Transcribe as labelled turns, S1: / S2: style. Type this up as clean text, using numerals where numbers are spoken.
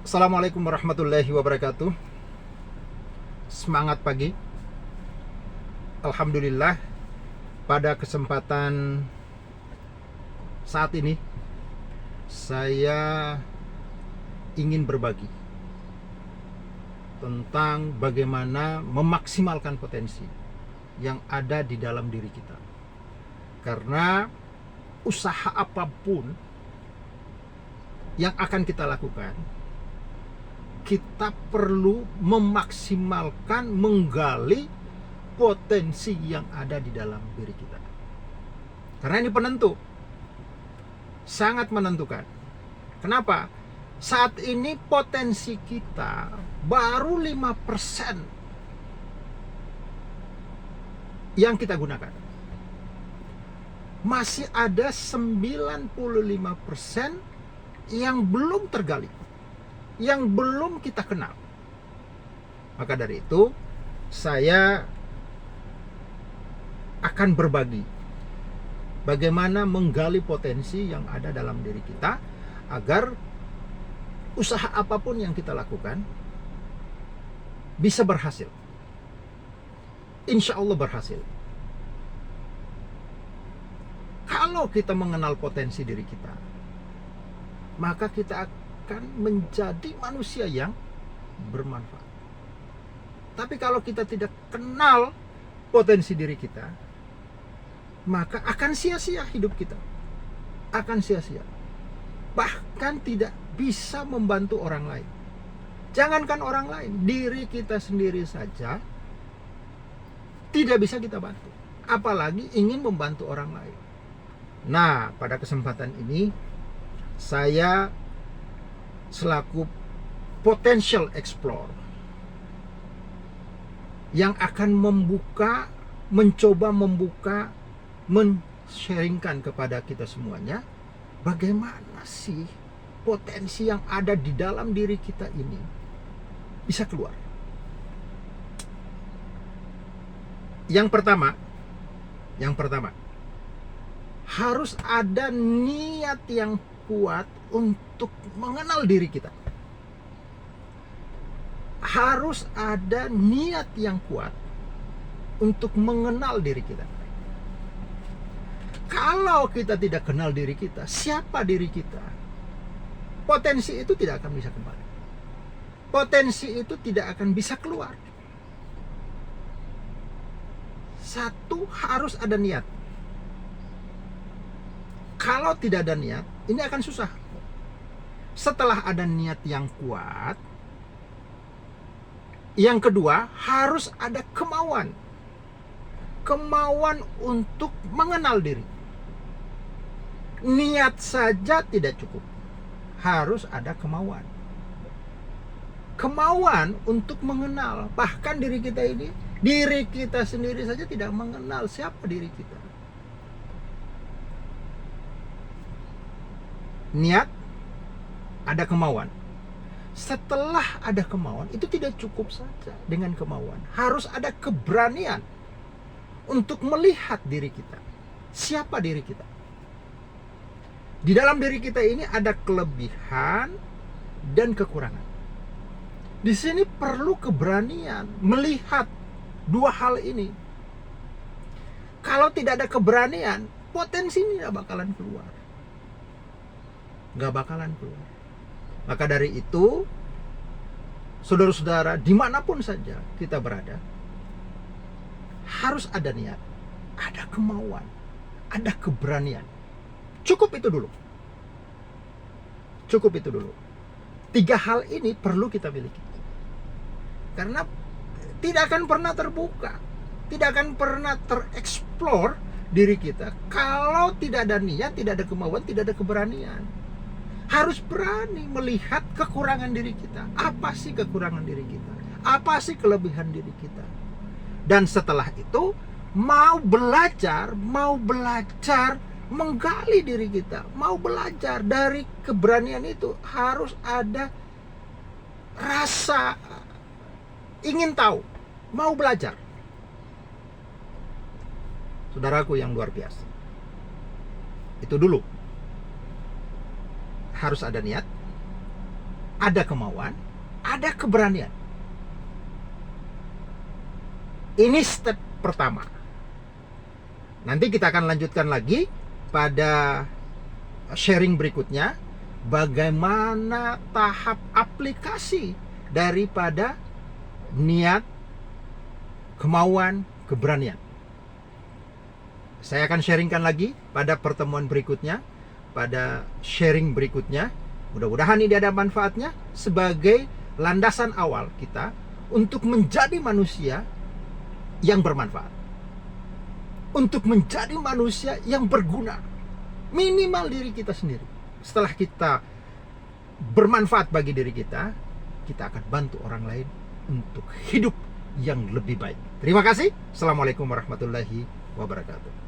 S1: Assalamualaikum warahmatullahi wabarakatuh. Semangat pagi. Alhamdulillah, pada kesempatan saat ini saya ingin berbagi tentang bagaimana memaksimalkan potensi yang ada di dalam diri kita. Karena usaha apapun yang akan kita lakukan, kita perlu memaksimalkan, menggali potensi yang ada di dalam diri kita. Karena ini penentu, sangat menentukan. Kenapa? Saat ini potensi kita baru 5% yang kita gunakan. Masih ada 95% yang belum tergali, yang belum kita kenal. Maka dari itu saya akan berbagi bagaimana menggali potensi yang ada dalam diri kita agar usaha apapun yang kita lakukan bisa berhasil. Insya Allah berhasil. Kalau kita mengenal potensi diri kita, maka kita akan menjadi manusia yang bermanfaat. Tapi kalau kita tidak kenal potensi diri kita, maka akan sia-sia hidup kita. Akan sia-sia. Bahkan tidak bisa membantu orang lain. Jangankan orang lain, diri kita sendiri saja tidak bisa kita bantu. Apalagi ingin membantu orang lain. Nah, pada kesempatan ini saya selaku potential explorer yang akan mencoba membuka, men-sharingkan kepada kita semuanya bagaimana sih potensi yang ada di dalam diri kita ini bisa keluar. Yang pertama harus ada niat yang kuat untuk mengenal diri kita. Harus ada niat yang kuat untuk mengenal diri kita. Kalau kita tidak kenal diri kita, siapa diri kita, potensi itu tidak akan bisa kembali. Potensi itu tidak akan bisa keluar. Satu, harus ada niat. Kalau tidak ada niat, ini akan susah. Setelah ada niat yang kuat, yang kedua, harus ada kemauan. Kemauan untuk mengenal diri. Niat saja tidak cukup. Harus ada kemauan. Kemauan untuk mengenal. Bahkan diri kita ini, diri kita sendiri saja tidak mengenal siapa diri kita. Niat, ada kemauan. Setelah ada kemauan, itu tidak cukup saja dengan kemauan. Harus ada keberanian untuk melihat diri kita. Siapa diri kita? Di dalam diri kita ini ada kelebihan dan kekurangan. Di sini perlu keberanian melihat dua hal ini. Kalau tidak ada keberanian, potensi ini tidak bakalan keluar. Nggak bakalan keluar. Maka dari itu, saudara-saudara, dimanapun saja kita berada, harus ada niat, ada kemauan, ada keberanian. Cukup itu dulu. Cukup itu dulu. 3 hal ini perlu kita miliki. Karena tidak akan pernah terbuka, tidak akan pernah tereksplor diri kita kalau tidak ada niat, tidak ada kemauan, tidak ada keberanian. Harus berani melihat kekurangan diri kita. Apa sih kekurangan diri kita? Apa sih kelebihan diri kita? Dan setelah itu mau belajar menggali diri kita, mau belajar dari keberanian itu. Harus ada rasa ingin tahu, mau belajar. Saudaraku yang luar biasa, itu dulu. Harus ada niat, ada kemauan, ada keberanian. Ini step pertama. Nanti kita akan lanjutkan lagi pada sharing berikutnya, bagaimana tahap aplikasi daripada niat, kemauan, keberanian. Saya akan sharingkan lagi pada pertemuan berikutnya, pada sharing berikutnya. Mudah-mudahan ini ada manfaatnya sebagai landasan awal kita untuk menjadi manusia yang bermanfaat, untuk menjadi manusia yang berguna, minimal diri kita sendiri. Setelah kita bermanfaat bagi diri kita, kita akan bantu orang lain untuk hidup yang lebih baik. Terima kasih. Assalamualaikum warahmatullahi wabarakatuh.